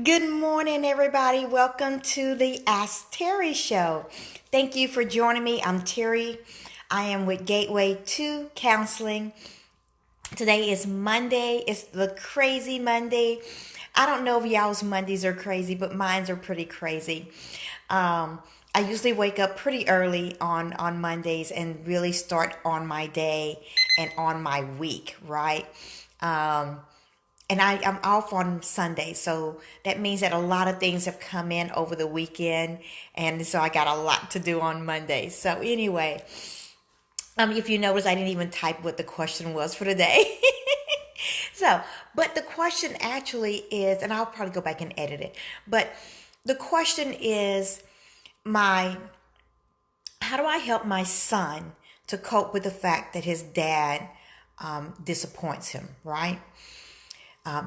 Good morning, everybody. Welcome to the Ask Terry show. Thank you for joining me. I'm Terry. I am with Gateway to Counseling. Today is Monday. It's the crazy Monday. I don't know if y'all's Mondays are crazy, but mine's are pretty crazy. I usually wake up pretty early on Mondays and really start on my day and on my week, right? And I'm off on Sunday, so that means that a lot of things have come in over the weekend, and so I got a lot to do on Monday. So anyway, if you notice, I didn't even type what the question was for today. But the question actually is, and I'll probably go back and edit it, but the question is, my how do I help my son to cope with the fact that his dad disappoints him, right?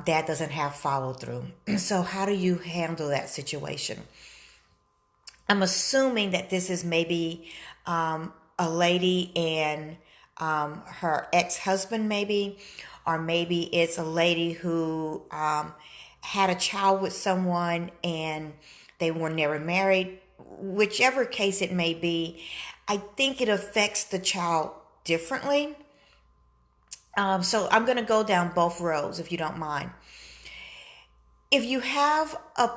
Dad doesn't have follow through. So how do you handle that situation? I'm assuming that this is maybe a lady and her ex-husband, maybe, or maybe it's a lady who had a child with someone and they were never married. Whichever case it may be, I think it affects the child differently. So I'm going to go down both roads, if you don't mind. If you have a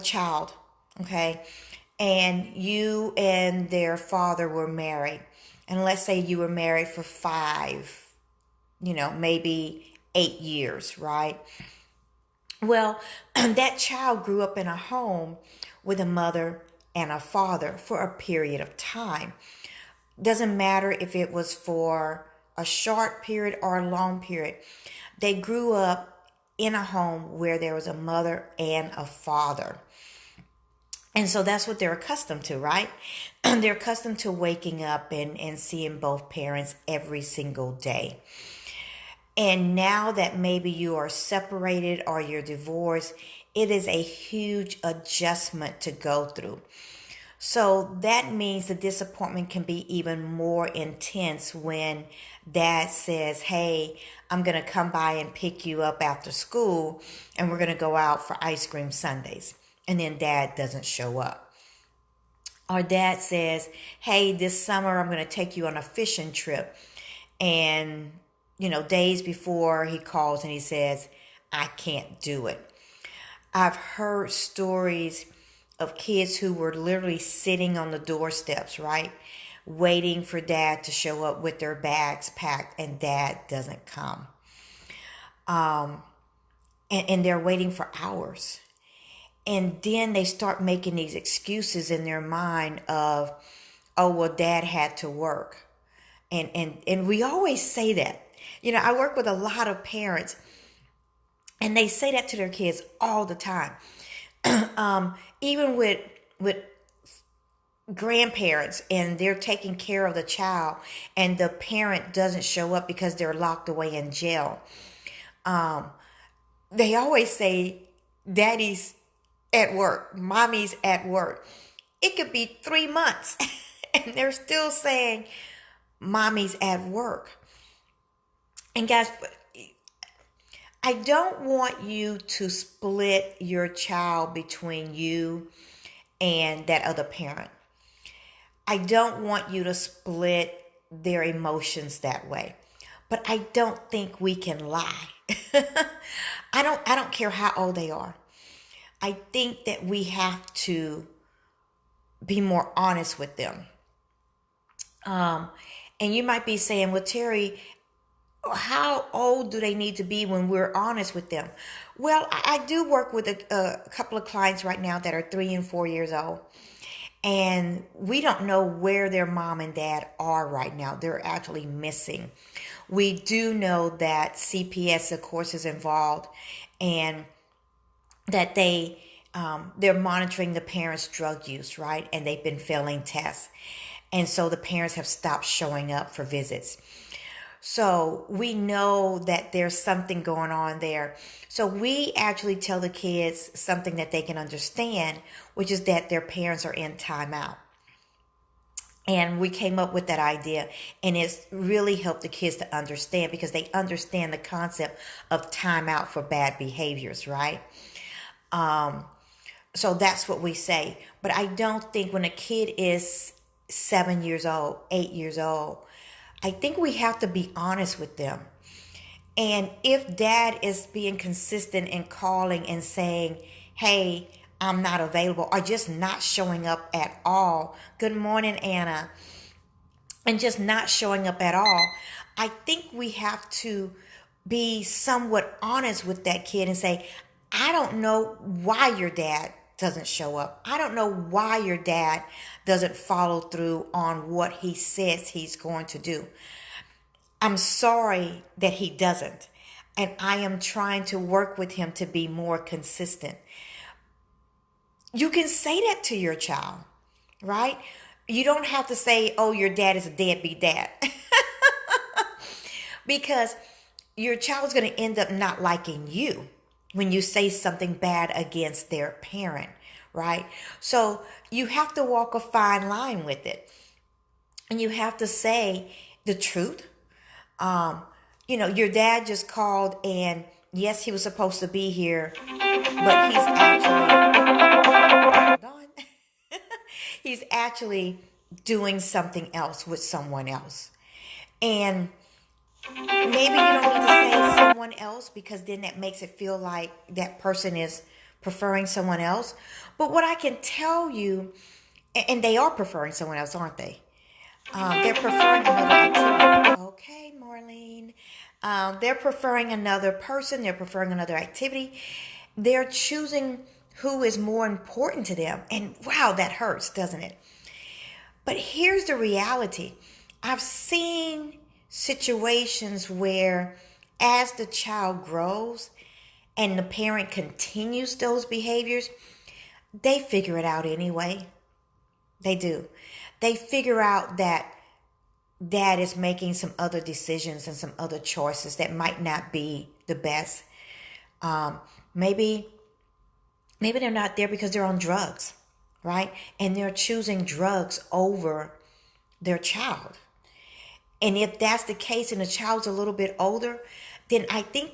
child, okay, and you and their father were married, and let's say you were married for 5, maybe 8 years, right? Well, that child grew up in a home with a mother and a father for a period of time. Doesn't matter if it was for a short period or a long period. They grew up in a home where there was a mother and a father. And so that's what they're accustomed to, right? They're accustomed to waking up and seeing both parents every single day. And now that maybe you are separated or you're divorced, it is a huge adjustment to go through. So that means the disappointment can be even more intense when dad says, hey, I'm going to come by and pick you up after school and we're going to go out for ice cream sundaes. And then dad doesn't show up. Or dad says, hey, this summer I'm going to take you on a fishing trip. And, days before he calls and he says, I can't do it. I've heard stories of kids who were literally sitting on the doorsteps, right? Waiting for dad to show up with their bags packed and dad doesn't come. And they're waiting for hours. And then they start making these excuses in their mind of, oh, well, dad had to work. And we always say that. I work with a lot of parents and they say that to their kids all the time. Even with grandparents and they're taking care of the child and the parent doesn't show up because they're locked away in jail. They always say daddy's at work, mommy's at work. It could be 3 months and they're still saying mommy's at work. And guys, I don't want you to split your child between you and that other parent. I don't want you to split their emotions that way. But I don't think we can lie. I don't care how old they are. I think that we have to be more honest with them. And you might be saying, well, Terry, how old do they need to be when we're honest with them? Well, I do work with a couple of clients right now that are 3 and 4 years old. And we don't know where their mom and dad are right now. They're actually missing. We do know that CPS, of course, is involved and that they're monitoring the parents' drug use, right? And they've been failing tests. And so the parents have stopped showing up for visits. So we know that there's something going on there. So we actually tell the kids something that they can understand, which is that their parents are in timeout. And we came up with that idea, and it's really helped the kids to understand, because they understand the concept of timeout for bad behaviors, right? So that's what we say. But I don't think when a kid is 7 years old, 8 years old, I think we have to be honest with them. And if dad is being consistent in calling and saying, hey, I'm not available, or just not showing up at all. Good morning, Anna. And just not showing up at all. I think we have to be somewhat honest with that kid and say, I don't know why your dad doesn't show up. I don't know why your dad doesn't follow through on what he says he's going to do. I'm sorry that he doesn't. And I am trying to work with him to be more consistent. You can say that to your child, right? You don't have to say, oh, your dad is a deadbeat dad. Because your child's going to end up not liking you when you say something bad against their parent, right? So you have to walk a fine line with it. And you have to say the truth. Your dad just called, and yes, he was supposed to be here, but he's actually doing something else with someone else. And maybe you don't need to say someone else, because then that makes it feel like that person is preferring someone else. But what I can tell you, and they are preferring someone else, aren't they? They're preferring another activity. Okay, Marlene. They're preferring another person. They're preferring another activity. They're choosing who is more important to them. And wow, that hurts, doesn't it? But here's the reality. I've seen situations where as the child grows and the parent continues those behaviors, they figure it out anyway. They do. They figure out that dad is making some other decisions and some other choices that might not be the best. Maybe they're not there because they're on drugs, right? And they're choosing drugs over their child. And if that's the case and the child's a little bit older, then I think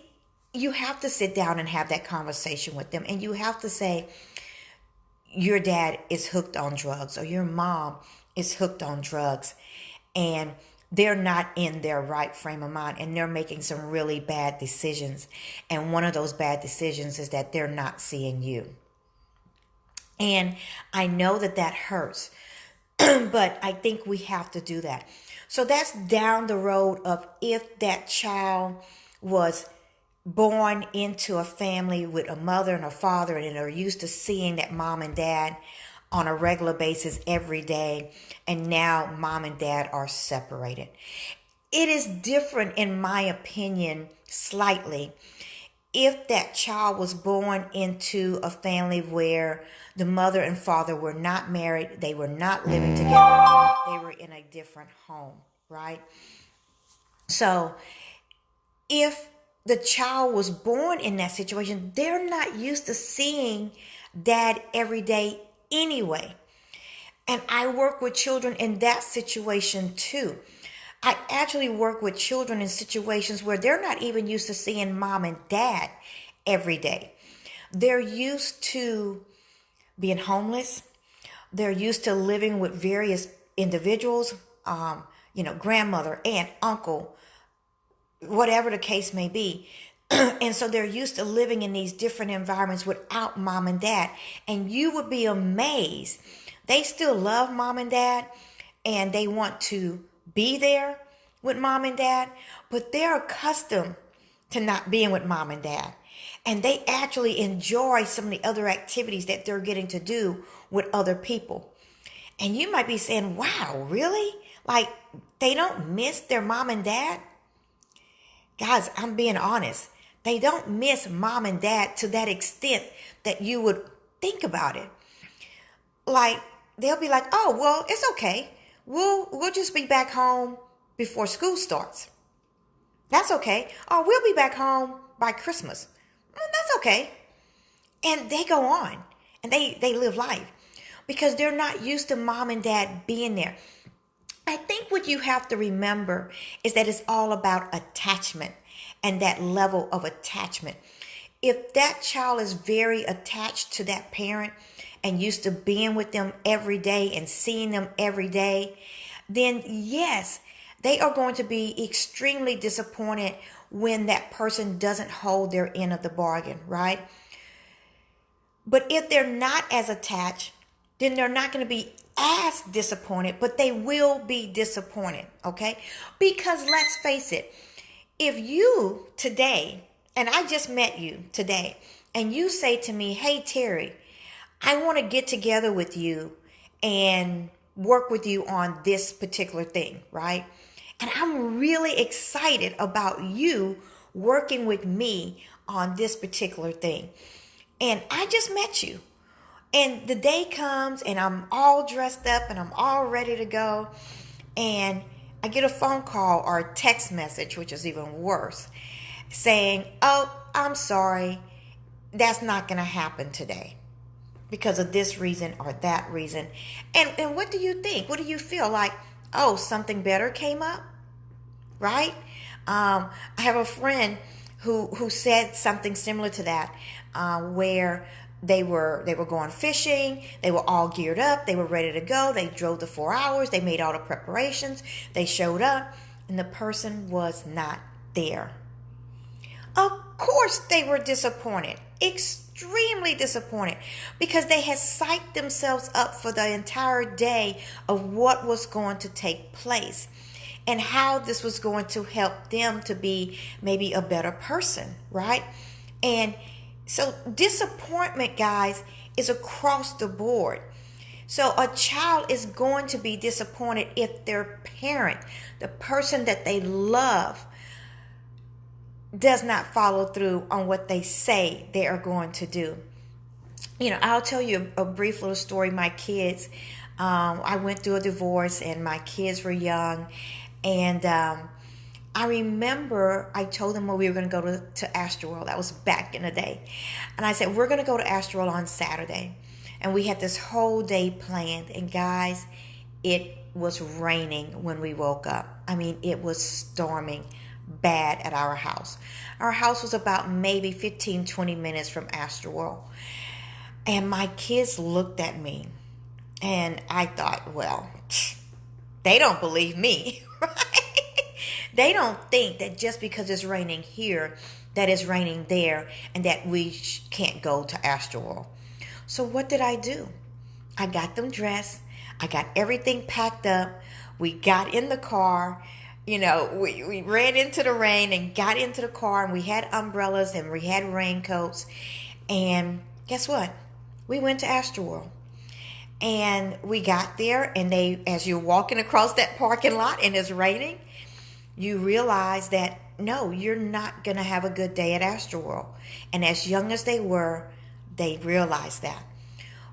you have to sit down and have that conversation with them. And you have to say, your dad is hooked on drugs, or your mom is hooked on drugs, and they're not in their right frame of mind, and they're making some really bad decisions. And one of those bad decisions is that they're not seeing you. And I know that hurts, but I think we have to do that. So that's down the road of if that child was born into a family with a mother and a father, and are used to seeing that mom and dad on a regular basis every day, and now mom and dad are separated. It is different, in my opinion, slightly, if that child was born into a family where the mother and father were not married, they were not living together, they were in a different home, right? So if the child was born in that situation, they're not used to seeing dad every day anyway. And I work with children in that situation too. I actually work with children in situations where they're not even used to seeing mom and dad every day. They're used to being homeless. They're used to living with various individuals, grandmother, aunt, uncle, whatever the case may be. And so they're used to living in these different environments without mom and dad. And you would be amazed. They still love mom and dad, and they want to be there with mom and dad, but they're accustomed to not being with mom and dad. And they actually enjoy some of the other activities that they're getting to do with other people. And you might be saying, wow, really? Like, they don't miss their mom and dad? Guys, I'm being honest. They don't miss mom and dad to that extent that you would think about it. Like, they'll be like, oh, well, it's okay. We'll just be back home before school starts. That's okay. Or we'll be back home by Christmas. That's okay. And they go on and they live life because they're not used to mom and dad being there. I think what you have to remember is that it's all about attachment and that level of attachment. If that child is very attached to that parent and used to being with them every day and seeing them every day, then yes, they are going to be extremely disappointed when that person doesn't hold their end of the bargain, right? But if they're not as attached, then they're not going to be as disappointed, but they will be disappointed, okay? Because let's face it, if you today, and I just met you today, and you say to me, hey, Terry, I want to get together with you and work with you on this particular thing, right? And I'm really excited about you working with me on this particular thing. And I just met you. And the day comes and I'm all dressed up and I'm all ready to go. And I get a phone call or a text message, which is even worse, saying, oh, I'm sorry, that's not going to happen today because of this reason or that reason. And what do you think? What do you feel like? Oh, something better came up, right? I have a friend who said something similar to that, where they were going fishing. They were all geared up. They were ready to go. They drove the 4 hours. They made all the preparations. They showed up, and the person was not there. Of course, they were disappointed, extremely disappointed, because they had psyched themselves up for the entire day of what was going to take place and how this was going to help them to be maybe a better person, right? And so disappointment, guys, is across the board. So a child is going to be disappointed if their parent, the person that they love, does not follow through on what they say they are going to do. You know, I'll tell you a brief little story. My kids, I went through a divorce and my kids were young. And I remember I told them we were going to go to Astroworld. That was back in the day. And I said, we're going to go to Astroworld on Saturday. And we had this whole day planned. And guys, it was raining when we woke up. I mean, it was storming bad at our house. Our house was about maybe 15-20 minutes from Astroworld. And my kids looked at me. And I thought, well, they don't believe me, right? They don't think that just because it's raining here, that it's raining there, and that we can't go to Astroworld. So what did I do? I got them dressed. I got everything packed up. We got in the car. You know, we ran into the rain and got into the car, and we had umbrellas and we had raincoats. And guess what? We went to Astroworld. And we got there, and as you're walking across that parking lot and it's raining, you realize that, no, you're not going to have a good day at Astroworld. And as young as they were, they realized that.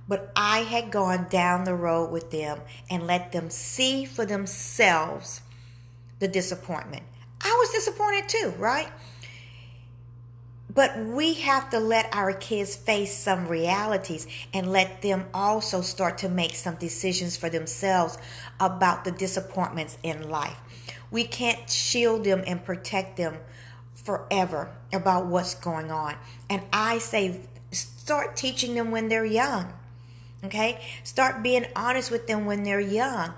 But I had gone down the road with them and let them see for themselves the disappointment. I was disappointed too, right? But we have to let our kids face some realities and let them also start to make some decisions for themselves about the disappointments in life. We can't shield them and protect them forever about what's going on. And I say, start teaching them when they're young. Okay? Start being honest with them when they're young.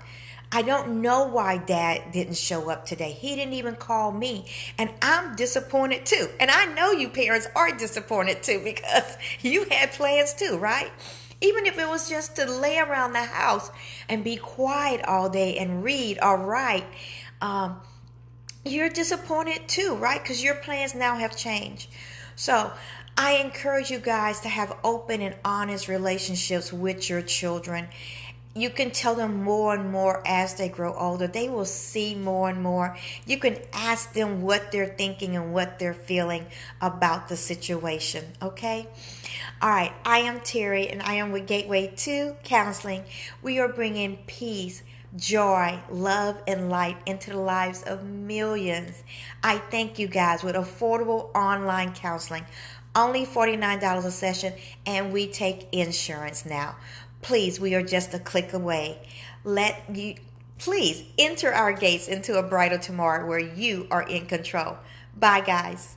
I don't know why Dad didn't show up today. He didn't even call me. And I'm disappointed too. And I know you parents are disappointed too because you had plans too, right? Even if it was just to lay around the house and be quiet all day and read or write, you're disappointed too, right? Because your plans now have changed. So I encourage you guys to have open and honest relationships with your children. You can tell them more and more as they grow older. They will see more and more. You can ask them what they're thinking and what they're feeling about the situation, okay? All right, I am Terry, and I am with Gateway 2 Counseling. We are bringing peace, joy, love, and light into the lives of millions. I thank you guys with affordable online counseling. Only $49 a session, and we take insurance now. Please, we are just a click away. Please enter our gates into a brighter tomorrow where you are in control. Bye, guys.